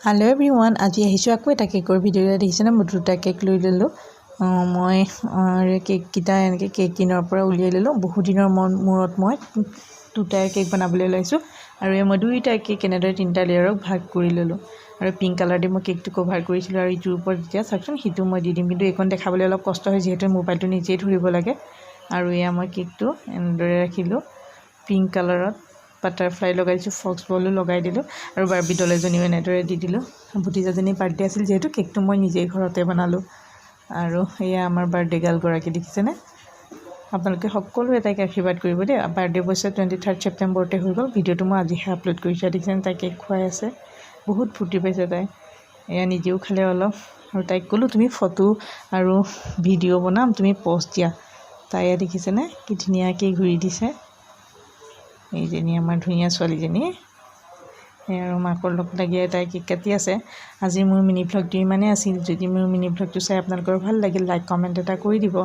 Hello everyone, আজি আহিছো আকৌ এটা কেকৰ ভিডিও দেখিছেনে মই দুটা কেক লৈ ললো মই কেক কিটা এনেকৈ কেক টিনৰ পৰা উলিয়াই ললো বহুত দিনৰ মূৰত মই দুটা কেক বনাবলৈ লৈছো আৰু মই দুইটা কেক এনেদৰে তিনটা লেয়াৰক ভাগ কৰি ললো আৰু পিংক কালাৰ দি মই কেকটো কভাৰ কৰিছিলো আৰু ইটোৰ ওপৰত যেতিয়া চাকচোন হিটো মই দি দিম কিন্তু এইখন দেখাবলৈ অলপ কষ্ট হয় যেহেতু মোবাইলটো নিজেই ধৰিব লাগে আৰু এয়া মই কেকটো এনেদৰে ৰাখিলো পিংক কালাৰত বাটাৰফ্লাই লগাই দিছো ফক্স বলো লগাই দিলো আৰু বাৰ্বি ডল এজনীও এনেদৰে দি দিলো ভতিজাজনী বাৰ্থডে আছিল যেহেতু কেকটো মই নিজেই ঘৰতে বনালো আৰু এয়া আমাৰ বাৰ্থডে গাৰ্ল গৰাকী দেখিছেনে আপোনালোকে সকলোৱে তাইক আশীৰ্বাদ কৰিব দেই বাৰ্থডে বয়সে 23 ছেপ্টেম্বৰতে হৈ গ'ল ভিডিওটো মই আজিহে আপলোড কৰিছো দেখিছেনে তাই কেক খুৱাই আছে বহুত ফূৰ্তি পাইছে তাই এয়া নিজেও খালে অলপ আৰু তাইক ক'লো তুমি ফটো আৰু ভিডিও বনাম তুমি পোষ্ট দিয়া তাই দেখিছেনে কি ধুনীয়াকৈ ঘূৰি দিছে এইজনী আমাৰ ধুনীয়া ছোৱালীজনী আৰু মাকৰ লগ লাগি তাই কেক কাটি আছে আজি মোৰ মিনি ভ্লগটো ইমানেই আছিল যদি মোৰ মিনি ভ্লগটো চাই আপোনালোকৰ ভাল লাগিল লাইক কমেণ্ট এটা কৰি দিব